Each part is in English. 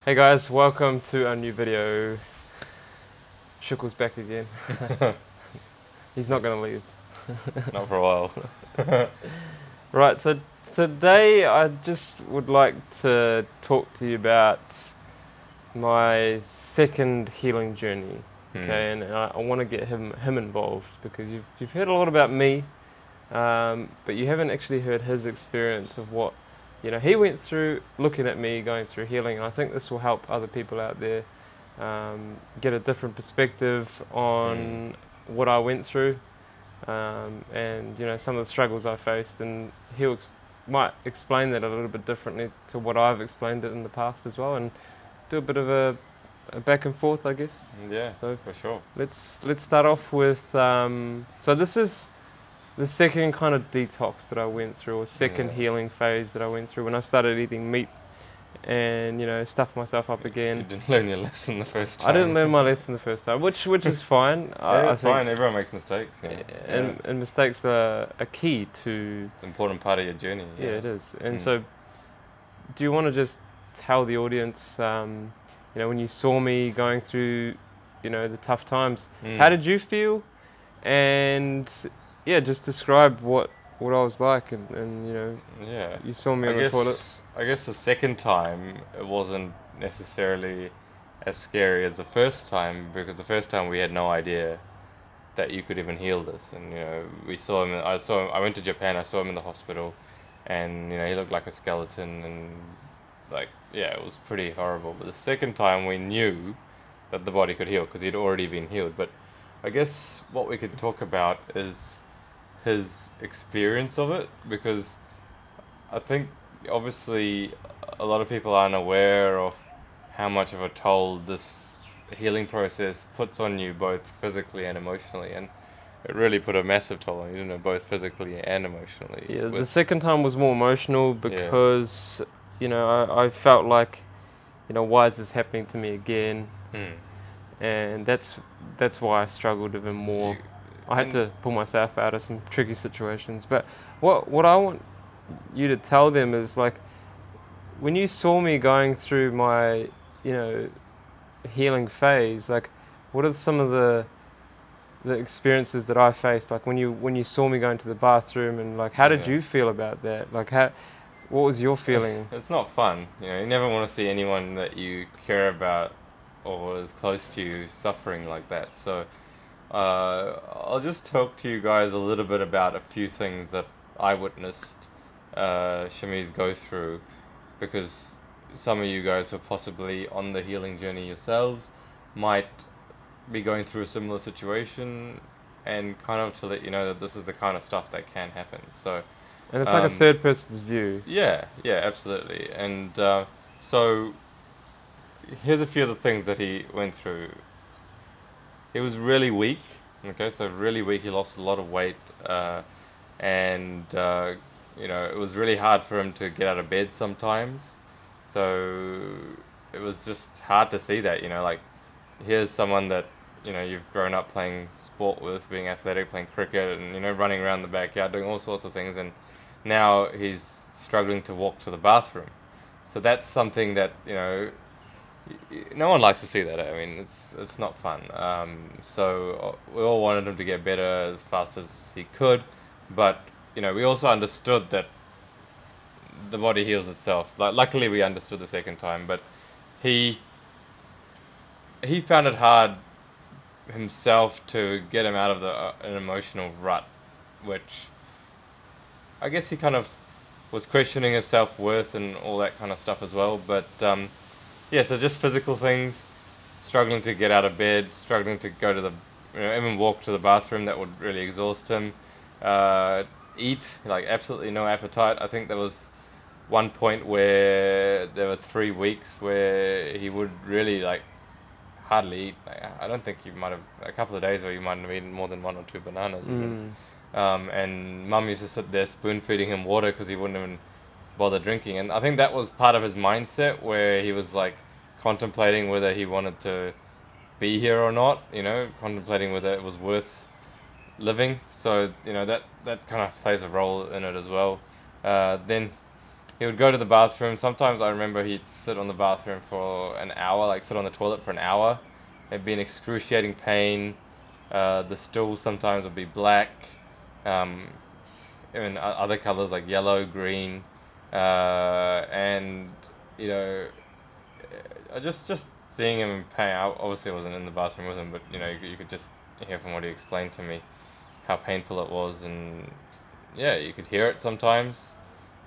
Hey guys, welcome to a new video. Shukul's back again. He's not gonna leave. Not for a while. Right, so today I just would like to talk to you about my second healing journey. Okay, and I want to get him involved because you've heard a lot about me, but you haven't actually heard his experience of what he went through, looking at me going through healing. And I think this will help other people out there get a different perspective on what I went through, and some of the struggles I faced, and he'll might explain that a little bit differently to what I've explained it in the past as well, and do a bit of a back and forth, I guess. Yeah, So for sure. let's start off with so this is the second kind of detox that I went through, or second healing phase that I went through when I started eating meat and stuffed myself up again. You didn't learn your lesson the first time. I didn't learn my lesson the first time, which is fine. Yeah, I think, fine. Everyone makes mistakes. and mistakes are a key to. It's an important part of your journey. Yeah, it is. And so, do you want to just tell the audience, when you saw me going through, the tough times, how did you feel? And yeah, just describe what I was like, and Yeah. you saw me on the toilet. I guess the second time it wasn't necessarily as scary as the first time, because the first time we had no idea that you could even heal this, and we saw him. I went to Japan. I saw him in the hospital, and he looked like a skeleton, and it was pretty horrible. But the second time we knew that the body could heal because he'd already been healed. But I guess what we could talk about is his experience of it, because I think obviously a lot of people aren't aware of how much of a toll this healing process puts on you, both physically and emotionally, and it really put a massive toll on you, both physically and emotionally. Yeah, the second time was more emotional because I felt like, why is this happening to me again? And that's why I struggled even more. I had to pull myself out of some tricky situations. But what I want you to tell them is, like, when you saw me going through my, healing phase, like, what are some of the experiences that I faced? Like, when you saw me going to the bathroom, and like, how did you feel about that? Like, what was your feeling? It's not fun. You never want to see anyone that you care about or is close to you suffering like that. So I'll just talk to you guys a little bit about a few things that I witnessed Shamiz go through, because some of you guys who are possibly on the healing journey yourselves might be going through a similar situation, and kind of to let you know that this is the kind of stuff that can happen. So, and it's like a third person's view. Yeah, absolutely. And so here's a few of the things that he went through. He was really weak. Okay, so really weak. He lost a lot of weight, and it was really hard for him to get out of bed sometimes. So it was just hard to see that. Like, here's someone that you've grown up playing sport with, being athletic, playing cricket, and running around the backyard, doing all sorts of things, and now he's struggling to walk to the bathroom. So that's something that no one likes to see that. I mean, it's not fun. So we all wanted him to get better as fast as he could, but we also understood that the body heals itself. Luckily, we understood the second time, but he found it hard himself to get him out of an emotional rut, which I guess he kind of was questioning his self-worth and all that kind of stuff as well. But so just physical things, struggling to get out of bed, struggling to go to the, even walk to the bathroom, that would really exhaust him. Eat, like, absolutely no appetite. I think there was one point where there were 3 weeks where he would really, like, hardly eat. Like, I don't think you might have, a couple of days where you might have eaten more than 1 or 2 bananas. And Mum used to sit there spoon feeding him water because he wouldn't even bother drinking. And I think that was part of his mindset, where he was like contemplating whether he wanted to be here or not, contemplating whether it was worth living. So that kind of plays a role in it as well. Then he would go to the bathroom. Sometimes I remember he'd sit on the bathroom for an hour, like sit on the toilet for an hour. It'd be in excruciating pain. The stool sometimes would be black, even other colors like yellow, green, and you know, just seeing him in pain. I obviously wasn't in the bathroom with him, but you know, you could just hear from what he explained to me how painful it was, and yeah, you could hear it sometimes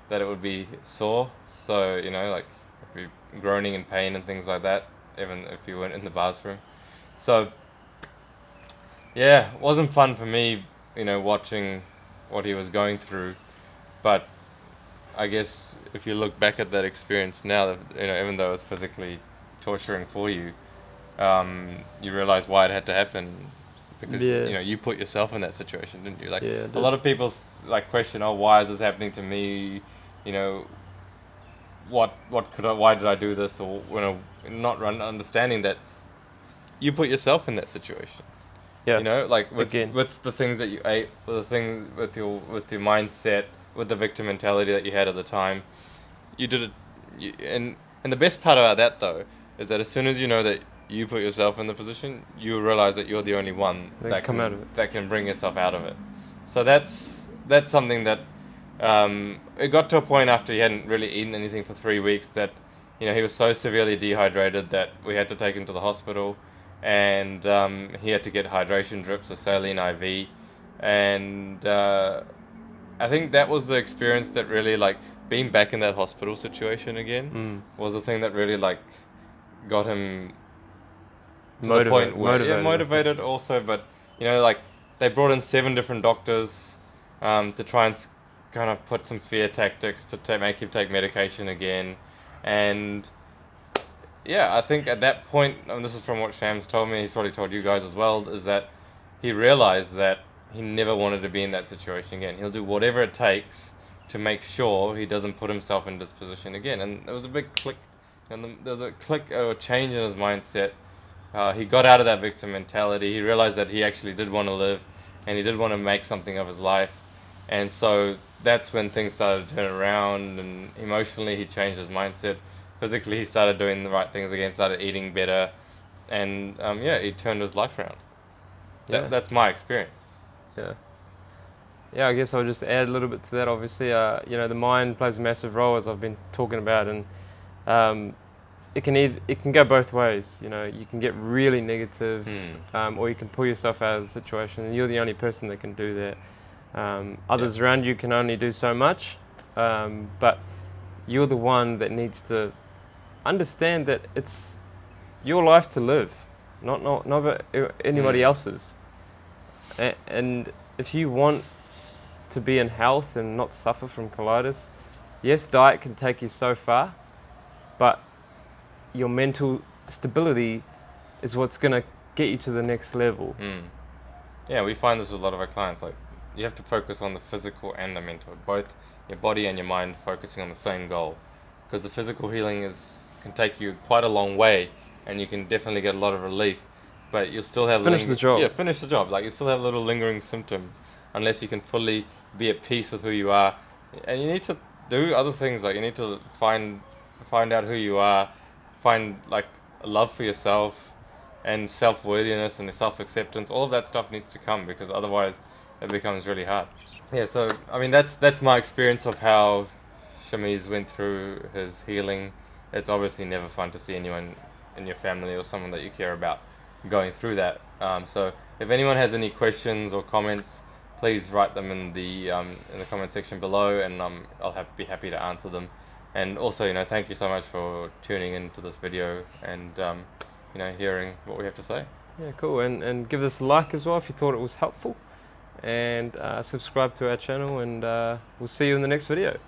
that it would be sore. So you know, like if you're groaning in pain and things like that, even if you weren't in the bathroom. So yeah, it wasn't fun for me, you know, watching what he was going through. But I guess if you look back at that experience now, you know, even though it was physically torturing for you, you realize why it had to happen, because you know, you put yourself in that situation, didn't you? Like a lot of people like question, oh, why is this happening to me? You know, what could I? Why did I do this? Or you know, not understanding that you put yourself in that situation. Yeah. You know, like with the things that you ate, with the things with your mindset, with the victim mentality that you had at the time, you did it. And the best part about that though is that as soon as you know that you put yourself in the position, you realize that you're the only one that can bring yourself out of it. So that's something that it got to a point after he hadn't really eaten anything for 3 weeks that, you know, he was so severely dehydrated that we had to take him to the hospital, and he had to get hydration drips, a saline IV, and I think that was the experience that really, like, being back in that hospital situation again was the thing that really, like, got him to the point where motivated also. But you know, like, they brought in 7 different doctors to try and kind of put some fear tactics to make him take medication again. And yeah, I think at that point, and this is from what Shams told me, he's probably told you guys as well, is that he realized that he never wanted to be in that situation again. He'll do whatever it takes to make sure he doesn't put himself in this position again. And there was a big click, and there was a click or a change in his mindset. He got out of that victim mentality. He realized that he actually did want to live, and he did want to make something of his life. And so that's when things started to turn around, and emotionally he changed his mindset. Physically he started doing the right things again, started eating better, and yeah, he turned his life around. That's my experience. Yeah, I guess I'll just add a little bit to that. Obviously, you know, the mind plays a massive role, as I've been talking about, and it can go both ways. You know, you can get really negative, or you can pull yourself out of the situation, and you're the only person that can do that. Others around you can only do so much, but you're the one that needs to understand that it's your life to live, not anybody else's. And if you want to be in health and not suffer from colitis, yes, diet can take you so far, but your mental stability is what's going to get you to the next level. Yeah, we find this with a lot of our clients. Like, you have to focus on the physical and the mental, both your body and your mind focusing on the same goal, because the physical healing can take you quite a long way, and you can definitely get a lot of relief, but you'll still have finish the job. Yeah, finish the job. Like, you still have little lingering symptoms unless you can fully be at peace with who you are. And you need to do other things. Like, you need to find out who you are, find like a love for yourself and self-worthiness and self-acceptance. All of that stuff needs to come, because otherwise it becomes really hard. Yeah, so I mean, that's my experience of how Shamiz went through his healing. It's obviously never fun to see anyone in your family or someone that you care about going through that. So if anyone has any questions or comments, please write them in the comment section below, and I'll be happy to answer them. And also, you know, thank you so much for tuning into this video and you know, hearing what we have to say. Yeah, cool. And give this a like as well if you thought it was helpful, and subscribe to our channel, and we'll see you in the next video.